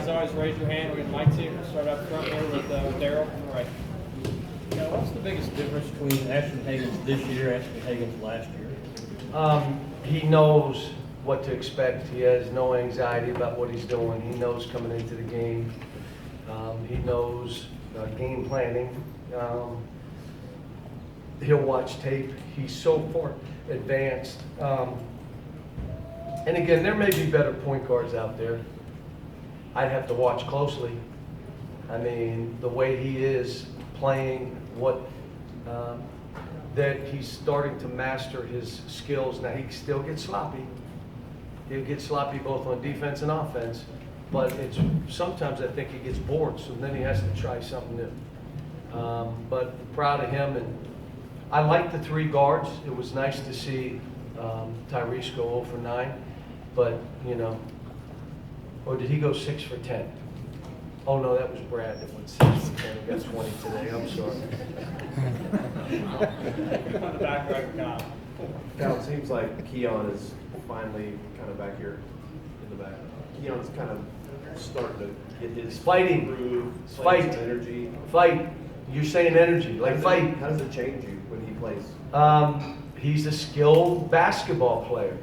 as always, raise your hand. We'd like to start up front here with Daryl. All right. Yeah, what's the biggest difference between Ashton Hagens this year and Ashton Hagens last year? He knows what to expect. He has no anxiety about what he's doing. He knows coming into the game. He knows game planning. He'll watch tape. He's so far advanced. And again, there may be better point guards out there. I'd have to watch closely. I mean, the way he is playing, that he's starting to master his skills. Now, he still gets sloppy. He'll get sloppy both on defense and offense, but sometimes I think he gets bored, so then he has to try something new. But proud of him, and I like the 3 guards. It was nice to see Tyrese go 0 for 9, but or did he go 6 for 10? Oh no, that was Brad that went 6 for 10. He got 20 today. I'm sorry. On the back right now. Cal, it seems like Keon is finally kind of back here in the back. Keon's kind of starting to get his Fighting. groove, Fight. some energy. Fight. You're saying energy, like fight. How does it change you when he plays? He's a skilled basketball player.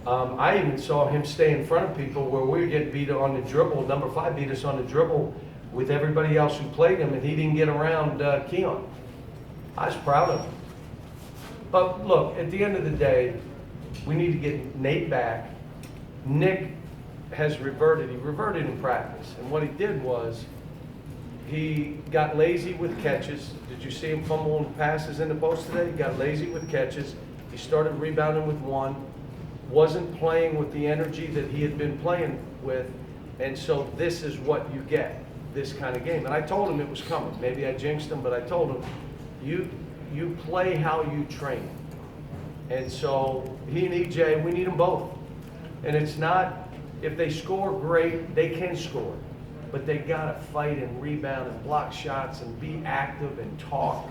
I even saw him stay in front of people where we were getting beat on the dribble. Number 5 beat us on the dribble with everybody else who played him, and he didn't get around Keon. I was proud of him. But look, at the end of the day, we need to get Nate back. Nick has reverted. He reverted in practice, and what he did was he got lazy with catches. Did you see him fumbling passes in the post today? He got lazy with catches. He started rebounding with 1. Wasn't playing with the energy that he had been playing with, and so this is what you get, this kind of game. And I told him it was coming. Maybe I jinxed him, but I told him, you play how you train. And so he and EJ, we need them both. And it's not, if they score, great, they can score. But they gotta fight and rebound and block shots and be active and talk.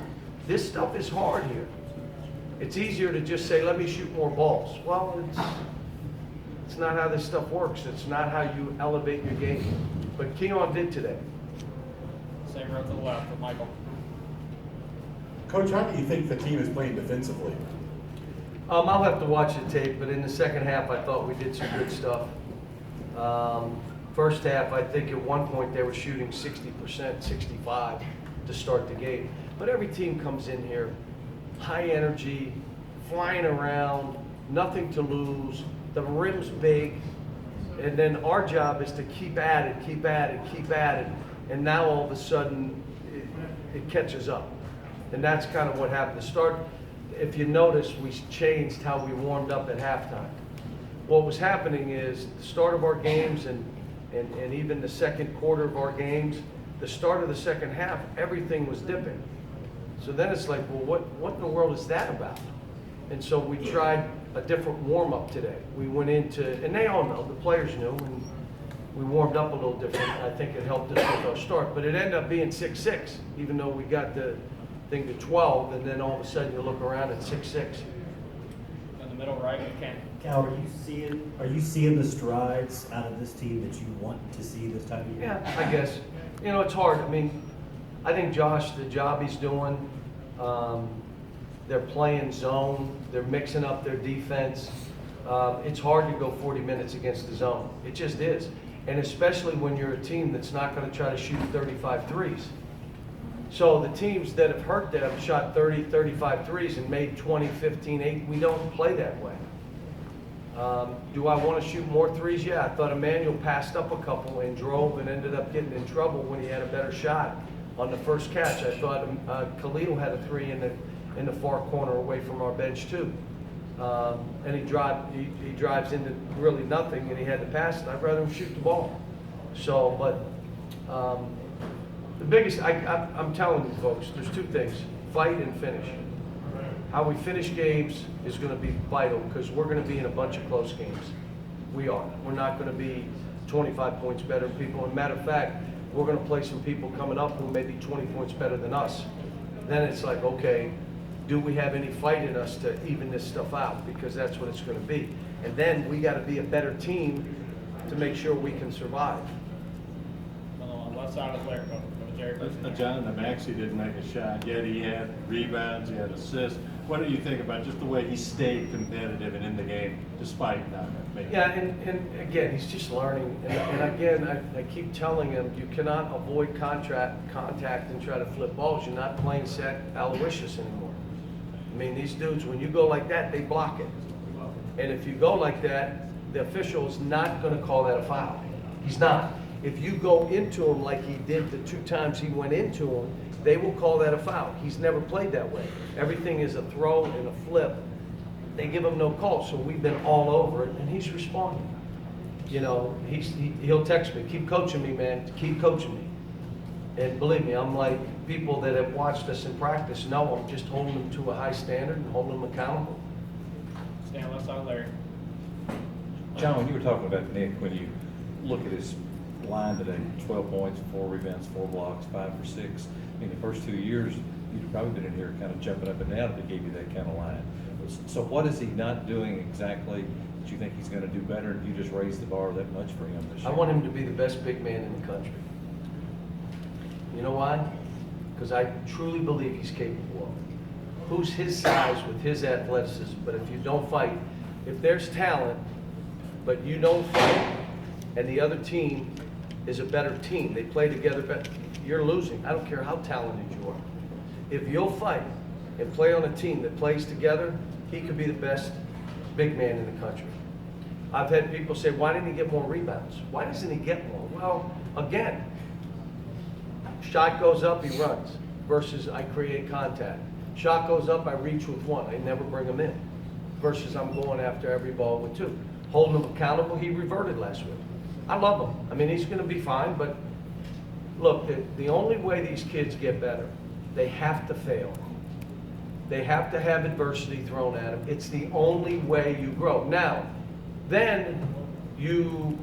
This stuff is hard here. It's easier to just say, let me shoot more balls. Well, it's not how this stuff works. It's not how you elevate your game. But Keon did today. Same row to the left with Michael. Coach, how do you think the team is playing defensively? I'll have to watch the tape, but in the second half, I thought we did some good stuff. First half, I think at one point they were shooting 60%, 65% to start the game. But every team comes in here, high energy, flying around, nothing to lose, the rim's big, and then our job is to keep at it, keep at it, keep at it, and now all of a sudden it catches up. And that's kind of what happened to start. If you notice, we changed how we warmed up at halftime. What was happening is the start of our games and even the second quarter of our games, the start of the second half, everything was dipping. So then it's like, well, what in the world is that about? And so we tried a different warm-up today. We went into, and they all know, the players knew, and we warmed up a little different. I think it helped us with our start, but it ended up being 6-6, even though we got the thing to 12, and then all of a sudden you look around at 6-6. In the middle right, Ken. Cal, are you seeing the strides out of this team that you want to see this time of year? Yeah, I guess. It's hard. I mean, I think Josh, the job he's doing, they're playing zone, they're mixing up their defense. It's hard to go 40 minutes against the zone. It just is. And especially when you're a team that's not going to try to shoot 35 threes. So the teams that have hurt them shot 30, 35 threes and made 20, 15, 8. We don't play that way. Do I want to shoot more threes? Yeah, I thought Emmanuel passed up a couple and drove and ended up getting in trouble when he had a better shot on the first catch. I thought Khalil had a 3 in the far corner away from our bench too. And he drives into really nothing, and he had to pass it. I'd rather him shoot the ball. So, but the biggest, I'm telling you folks, there's 2 things: fight and finish. How we finish games is going to be vital, because we're going to be in a bunch of close games. We are. We're not going to be 25 points better than people. As a matter of fact, we're going to play some people coming up who may be 20 points better than us. Then it's like, okay, do we have any fight in us to even this stuff out? Because that's what it's going to be. And then we got to be a better team to make sure we can survive. On the left side of the player, Jerry. John Maxey didn't make a shot, yet he had rebounds, he had assists. What do you think about just the way he stayed competitive and in the game despite not making? Yeah, and again, he's just learning. And again, I keep telling him, you cannot avoid contact and try to flip balls. You're not playing St. Aloysius anymore. I mean, these dudes, when you go like that, they block it. And if you go like that, the official is not going to call that a foul. He's not. If you go into him like he did the 2 times he went into him, they will call that a foul. He's never played that way. Everything is a throw and a flip. They give him no call, so we've been all over it, and he's responding. You know, he'll text me, keep coaching me, man, keep coaching me. And believe me, I'm like, people that have watched us in practice know I'm just holding them to a high standard and holding them accountable. Stand left side, Larry. John, when you were talking about Nick, when you look at his line today, 12 points, 4 rebounds, 4 blocks, 5 for 6. In the first 2 years, you've probably been in here kind of jumping up and down if he gave you that kind of line. So what is he not doing exactly that you think he's going to do better, and you just raised the bar that much for him this year? I want him to be the best big man in the country. You know why? Because I truly believe he's capable of it. Who's his size with his athleticism? But if you don't fight, if there's talent, but you don't fight, and the other team is a better team, they play together better, you're losing. I don't care how talented you are. If you'll fight and play on a team that plays together, he could be the best big man in the country. I've had people say, why didn't he get more rebounds? Why doesn't he get more? Well, again, shot goes up, he runs, versus I create contact. Shot goes up, I reach with 1. I never bring him in, versus I'm going after every ball with 2. Holding him accountable, he reverted last week. I love him. I mean, he's going to be fine, but look, the only way these kids get better, they have to fail. They have to have adversity thrown at them. It's the only way you grow. Now, then you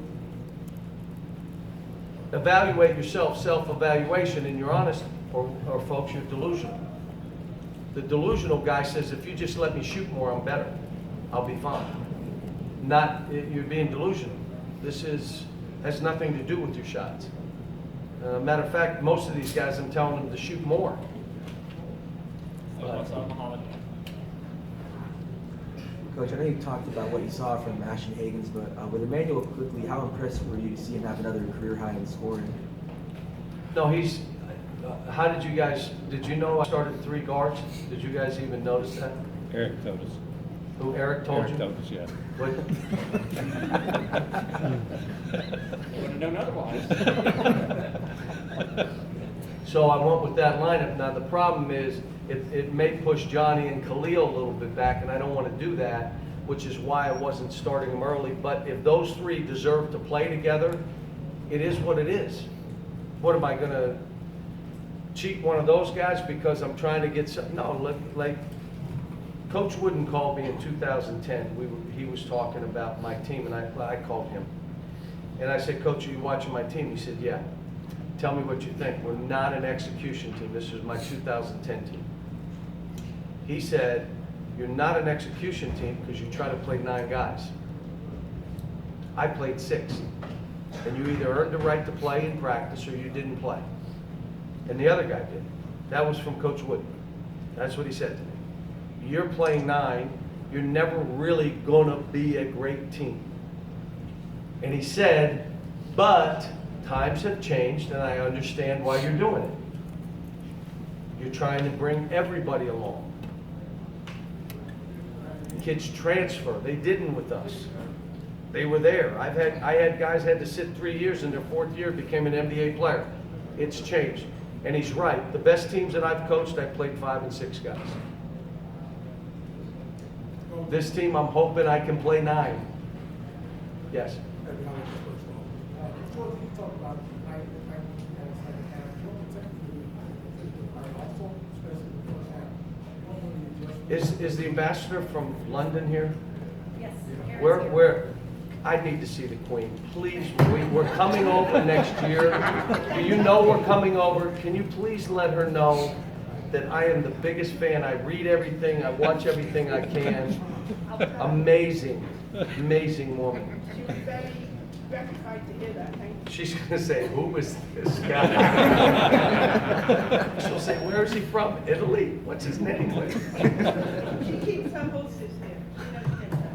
evaluate yourself, self-evaluation, and you're honest, or folks, you're delusional. The delusional guy says, if you just let me shoot more, I'm better. I'll be fine. Not, you're being delusional. This has nothing to do with your shots. Matter of fact, most of these guys, I'm telling them to shoot more. Left side, Muhammad. Coach, I know you talked about what you saw from Ashton Hagans, but with Emmanuel quickly, how impressed were you to see him have another career high in scoring? No, he's, how did you know I started 3 guards? Did you guys even notice that? Eric told us. Who, Eric told you? Eric told us, yeah. What? Would have known otherwise. So I went with that lineup. Now, the problem is, it may push Johnny and Khalil a little bit back, and I don't want to do that, which is why I wasn't starting them early. But if those 3 deserve to play together, it is what it is. What am I going to cheat one of those guys because I'm trying to get some? No, like Coach Wooden called me in 2010. He was talking about my team, and I called him. And I said, Coach, are you watching my team? He said, yeah. Tell me what you think. We're not an execution team. This is my 2010 team. He said, you're not an execution team because you try to play 9 guys. I played 6. And you either earned the right to play in practice or you didn't play. And the other guy did. That was from Coach Wooden. That's what he said to me. You're playing 9. You're never really going to be a great team. And he said, but times have changed and I understand why you're doing it. You're trying to bring everybody along. Kids transfer. They didn't with us. They were there. I had guys had to sit 3 years, in their 4th year became an NBA player. It's changed. And he's right. The best teams that I've coached, I've played 5 and 6 guys. This team, I'm hoping I can play 9. Yes. Is the ambassador from London here? Yes. Where? I need to see the Queen. Please, we're coming over next year. Do you know we're coming over? Can you please let her know that I am the biggest fan. I read everything. I watch everything I can. Amazing, amazing woman. She was very Very excited to hear that, thank you. She's gonna say, who is this guy? She'll say, where is he from? Italy? What's his name? She keeps her horses here. She doesn't get that.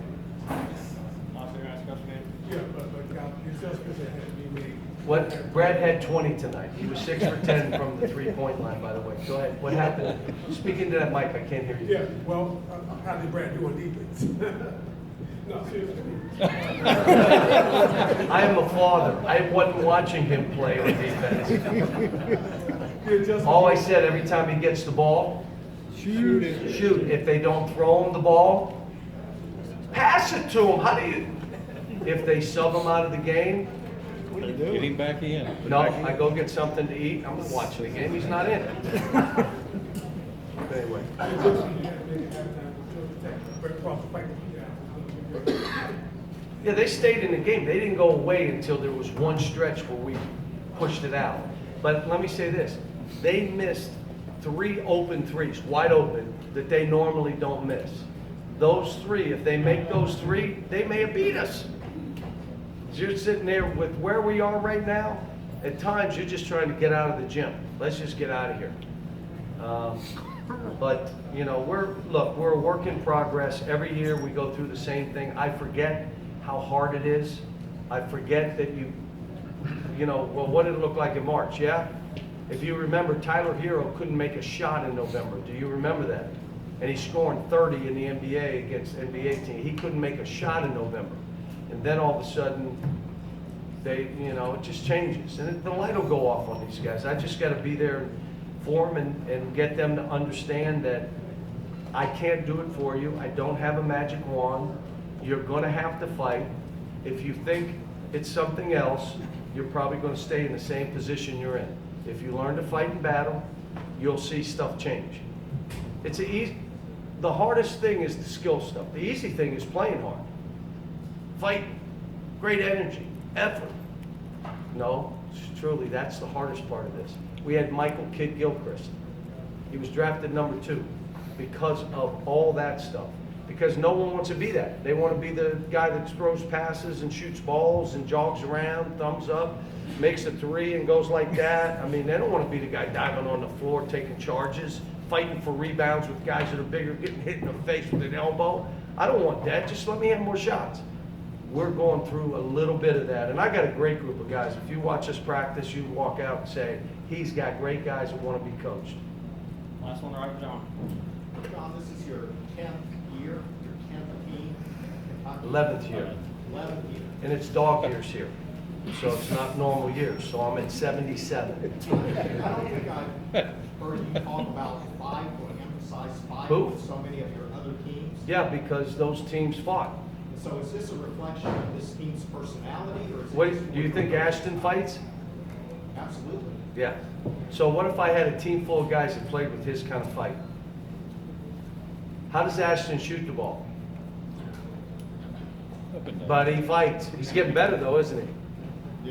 Last thing I asked, Coach Man. Yeah, but your assessment had to be made. What, Brad had 20 tonight. He was 6 for 10 from the three-point line, by the way. Go ahead, what happened? Speaking to that mic, I can't hear you. Yeah, well, how did Brad do on defense? No, seriously. I am a father. I wasn't watching him play on defense. All I said, every time he gets the ball, shoot. If they don't throw him the ball, pass it to him. How do you? If they sub him out of the game, Get him back in. no, I go get something to eat. I'm not watching the game. He's not in it. Anyway. Yeah, they stayed in the game. They didn't go away until there was one stretch where we pushed it out. But let me say this. They missed 3 open threes, wide open, that they normally don't miss. Those 3, if they make those 3, they may have beat us. You're sitting there with where we are right now, at times you're just trying to get out of the gym. Let's just get out of here. But, you know, we're a work in progress. Every year we go through the same thing. I forget how hard it is. I forget that you know, well, what did it look like in March, yeah? If you remember, Tyler Hero couldn't make a shot in November. Do you remember that? And he's scoring 30 in the NBA against NBA team. He couldn't make a shot in November. And then all of a sudden, you know, it just changes. And the light will go off on these guys. I just got to be there for them and get them to understand that I can't do it for you. I don't have a magic wand. You're going to have to fight. If you think it's something else, you're probably going to stay in the same position you're in. If you learn to fight in battle, you'll see stuff change. The hardest thing is the skill stuff. The easy thing is playing hard. Fight, great energy, effort. No, truly, that's the hardest part of this. We had Michael Kidd Gilchrist. He was drafted number 2 because of all that stuff. Because no one wants to be that. They want to be the guy that throws passes and shoots balls and jogs around, thumbs up, makes a 3 and goes like that. I mean, they don't want to be the guy diving on the floor, taking charges, fighting for rebounds with guys that are bigger, getting hit in the face with an elbow. I don't want that. Just let me have more shots. We're going through a little bit of that. And I got a great group of guys. If you watch us practice, you walk out and say, he's got great guys that want to be coached. Last one, right, John. John, this is your 10th year, your 10th team. 11th year. 11th year. And it's dog years here. So it's not normal years. So I'm at 77. I don't think I've heard you talk about 5 or emphasize 5 Who? with so many of your other teams. Yeah, because those teams fought. So is this a reflection of this team's personality, or is it? What, do you think Ashton fights? Absolutely. Yeah. So what if I had a team full of guys that played with his kind of fight? How does Ashton shoot the ball? But he fights. He's getting better though, isn't he?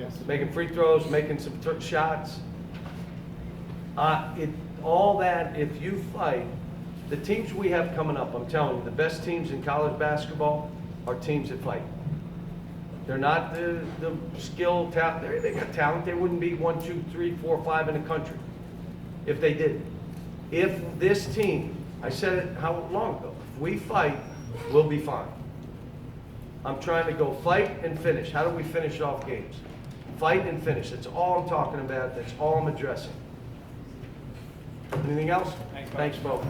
Yes. Making free throws, making some shots. All that, if you fight, the teams we have coming up, I'm telling you, the best teams in college basketball are teams that fight. They're not the skill, talent. They got talent. They wouldn't be 1, 2, 3, 4, 5 in the country if they did. If this team, I said it how long ago, if we fight, we'll be fine. I'm trying to go fight and finish. How do we finish off games? Fight and finish. That's all I'm talking about. That's all I'm addressing. Anything else? Thanks, Bo.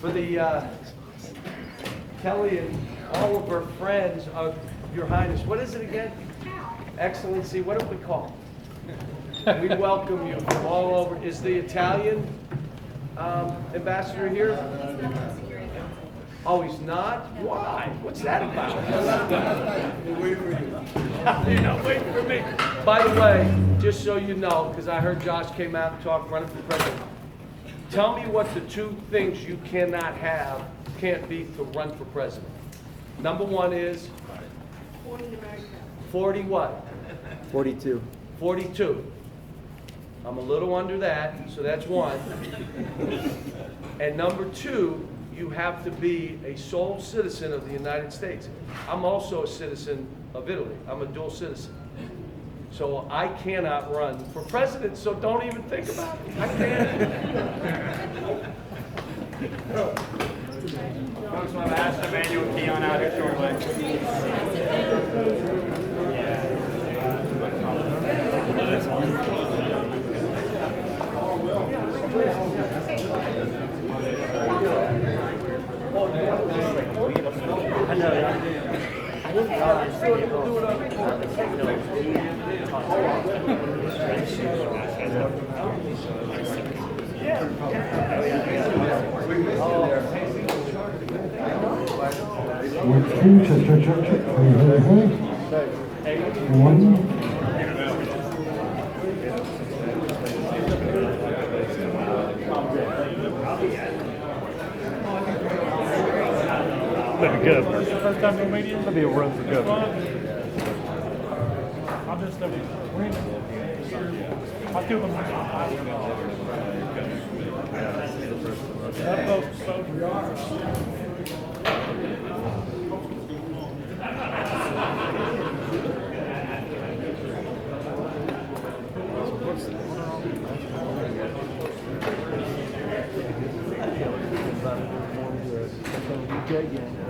For the Kelly and all of her friends of Your Highness, what is it again? Excellency, what do we call it? We welcome you from all over. Is the Italian ambassador here? Oh, he's not? Why? What's that about? We're waiting for you. You're not waiting for me. By the way, just so you know, because I heard Josh came out and talked running for president. Tell me what the 2 things you cannot have, can't be to run for president. Number 1 is? 40 in America. 40 what? 42. 42. I'm a little under that, so that's 1. And number 2, you have to be a sole citizen of the United States. I'm also a citizen of Italy. I'm a dual citizen. So I cannot run for president, so don't even think about it. I can't. Folks, want to ask Emmanuel Keon out here shortly. I know. I didn't realize they did That'd be good. First time in media? That'd be a run for good. I'll just I'll do them. That vote's so Again.